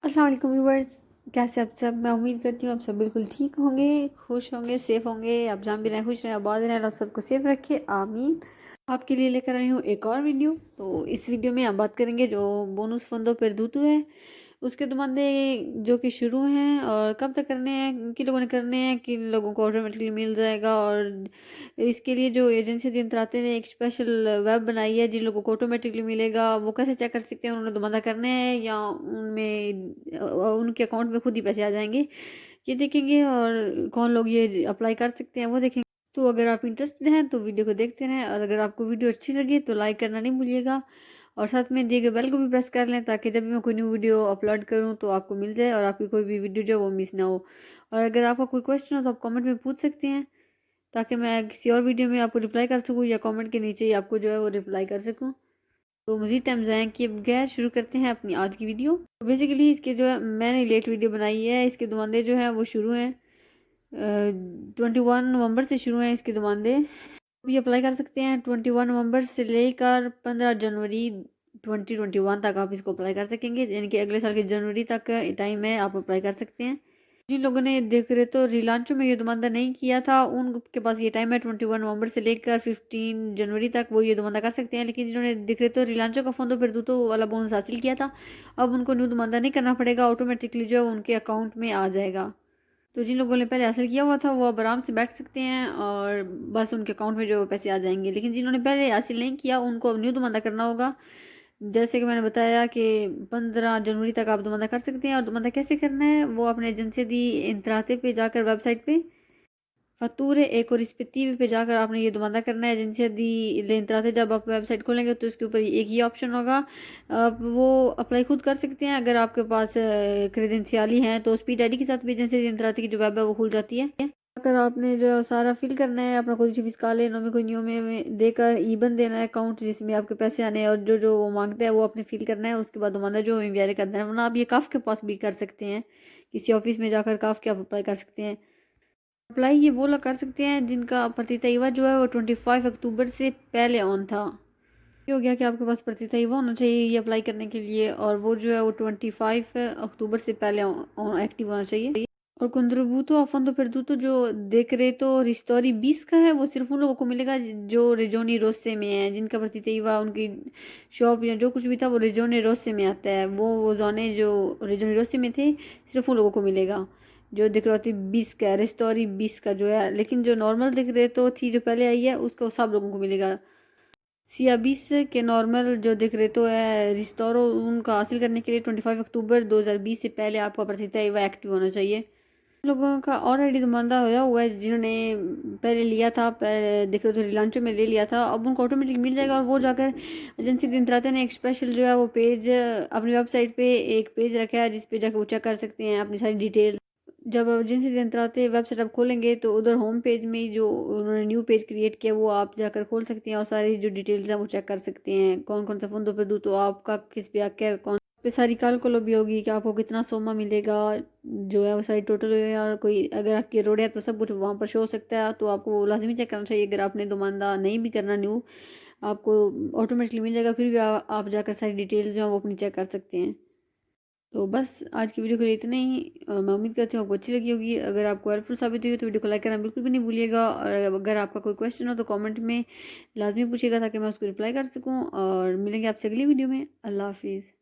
अस्सलाम वालेकुम व्यूवर्स, कैसे आप सब। मैं उम्मीद करती हूँ आप सब बिल्कुल ठीक होंगे, खुश होंगे, सेफ होंगे। आप जहाँ भी रहें खुश रहें, आबाद रहें, अल्लाह सबको सेफ रखे, आमीन। आपके लिए लेकर आई हूँ एक और वीडियो। तो इस वीडियो में हम बात करेंगे जो बोनस फंदो परदूतू है उसके दुमानदे जो कि शुरू हैं और कब तक करने हैं, किन लोगों ने करने हैं, किन लोगों को ऑटोमेटिकली मिल जाएगा। और इसके लिए जो एजेंसी दिन त्राते ने एक स्पेशल वेब बनाई है जिन लोगों को ऑटोमेटिकली मिलेगा। वो कैसे चेक कर सकते हैं उन्होंने दुमानदा करने हैं या उनमें उनके अकाउंट में खुद ही पैसे आ जाएंगे, ये देखेंगे। और कौन लोग ये अप्लाई कर सकते हैं वो देखेंगे। तो अगर आप इंटरेस्टेड हैं तो वीडियो को देखते रहें, और अगर आपको वीडियो अच्छी लगे तो लाइक करना नहीं भूलिएगा, और साथ में दिए गए बेल को भी प्रेस कर लें ताकि जब भी मैं कोई न्यू वीडियो अपलोड करूं तो आपको मिल जाए और आपकी कोई भी वीडियो जो वो मिस ना हो। और अगर आपका कोई क्वेश्चन हो तो आप कमेंट में पूछ सकते हैं ताकि मैं किसी और वीडियो में आपको रिप्लाई कर सकूं, या कमेंट के नीचे ही आपको जो है वो रिप्लाई कर सकूं। तो मज़ीद टाइम ज़ाया किए बगैर शुरू करते हैं अपनी आज की वीडियो। तो बेसिकली इसके जो है मैंने लेट वीडियो बनाई है, इसके दुमानदे जो है वो शुरू हैं 21 नवंबर से शुरू हैं इसके दुमानदे। भी अप्लाई कर सकते हैं 21 नवंबर से लेकर 15 जनवरी 2021 तक आप इसको अप्लाई कर सकेंगे, यानी कि अगले साल के जनवरी तक टाइम है, आप अप्लाई कर सकते हैं। जिन लोगों ने देख रहे तो रिलांचो में ये दुमानदा नहीं किया था उनके पास ये टाइम है 21 नवंबर से लेकर 15 जनवरी तक, वो ये दुमानदा कर सकते हैं। लेकिन जिन्होंने देख रहे तो रिलांचो का फोन तो फिर तो वाला बोनस हासिल किया था, अब उनको न्यू दुमानदा नहीं करना पड़ेगा, ऑटोमेटिकली जो है उनके अकाउंट में आ जाएगा। तो जिन लोगों ने पहले हासिल किया हुआ था वो अब आराम से बैठ सकते हैं और बस उनके अकाउंट में जो पैसे आ जाएंगे। लेकिन जिन्होंने पहले हासिल नहीं किया उनको अब न्यू दुमानदा करना होगा। जैसे कि मैंने बताया कि 15 जनवरी तक आप दुमानदा कर सकते हैं। और दुमानदा कैसे करना है वो अपने एजेंसी दी इंतराते पे जाकर वेबसाइट पे फतूर एक और रिस्पेक्टिव पे जाकर आपने ये दुमानदा करना है। एजेंसी दी लेंतराते जब आप वेबसाइट खोलेंगे तो इसके ऊपर एक ही ऑप्शन होगा, आप वो अप्लाई खुद कर सकते हैं। अगर आपके पास क्रेडेंशियाली हैं तो स्पीड आईडी के साथ भी एजेंसी लेंतराते की जो वेब है वो खुल जाती है। अगर आपने जो सारा फिल करना है अपना कोई फिस्काले नोमी कोई नियो में देकर ईबन देना है अकाउंट जिसमें आपके पैसे आने हैं, और जो जो वो मांगता है वो आपने फिल करना है। उसके बाद दुमानदा जो वेरीफाई कर देना है, वरना आप ये काफ के पास भी कर सकते हैं, किसी ऑफिस में जाकर काफ के आप अप्लाई कर सकते हैं। अप्लाई ये वो लोग कर सकते हैं जिनका प्रतितयवा जो है वो 25 अक्टूबर से पहले ऑन था। ये हो गया कि आपके पास प्रतितयवा होना चाहिए ये अप्लाई करने के लिए, और वो जो है वो 25 अक्टूबर से पहले एक्टिव होना चाहिए। और कुंद्रबूतो अफन फिर तो जो देख रहे तो रिस्टोरी 20 का है, वो सिर्फ उन लोगों को मिलेगा जो रिजोनी रोसे में है, जिनका प्रतितयवा उनकी शॉप या जो कुछ भी था वो रिजोनी रोसे में आता है। वो जोने जो रिजोनी रोसे में थे सिर्फ उन लोगों को मिलेगा। जो दिख रहा थी 20 का रेस्टोरी 20 का जो है, लेकिन जो नॉर्मल दिख रहे तो थी जो पहले आई है उसको सब लोगों को मिलेगा। सिया 20 के नॉर्मल जो दिख रहे तो है रिस्टोरो, उनका हासिल करने के लिए 25 अक्टूबर 2020 से पहले आपका प्रतितयवा एक्टिव होना चाहिए। लोगों का ऑलरेडी दुमानदा होया हुआ है, जिन्होंने पहले लिया था, पहले देख रहे थे रिलांचो में ले लिया था, अब उनको ऑटोमेटिक मिल जाएगा। और वो जाकर एजेंसी दिन तराते ने एक स्पेशल जो है वो पेज अपनी वेबसाइट पे एक पेज रखा है जिस पे जाकर वो चेक कर सकते हैं अपनी सारी डिटेल। जब एजेंसी दिन तराते वेबसाइट आप खोलेंगे तो उधर होम पेज में जो उन्होंने न्यू पेज क्रिएट किया वो आप जाकर खोल सकते हैं, और सारी जो डिटेल्स हैं वो चेक कर सकते हैं, कौन कौन सा फंदों पे दूँ तो आपका किस पे क्या कौन पे सारी कैलकुलो भी होगी कि आपको कितना सोमा मिलेगा, जो है वो सारी टोटल है। और कोई अगर आपकी रोड है तो सब कुछ वहाँ पर शो हो सकता है, तो आपको वो लाजमी चेक करना चाहिए। अगर आपने दुमानदा नहीं भी करना न्यू, आपको ऑटोमेटिकली मिल जाएगा, फिर भी आप जाकर सारी डिटेल्स जो है वो अपनी चेक कर सकते हैं। तो बस आज की वीडियो के लिए इतना ही, और मैं उम्मीद करती हूँ आपको अच्छी लगी होगी। अगर आपको हेल्पफुल साबित हुई तो वीडियो को लाइक करना बिल्कुल भी नहीं भूलिएगा, और अगर आपका कोई क्वेश्चन हो तो कमेंट में लाजमी पूछिएगा ताकि मैं उसको रिप्लाई कर सकूँ। और मिलेंगे आपसे अगली वीडियो में। अल्लाह हाफिज़।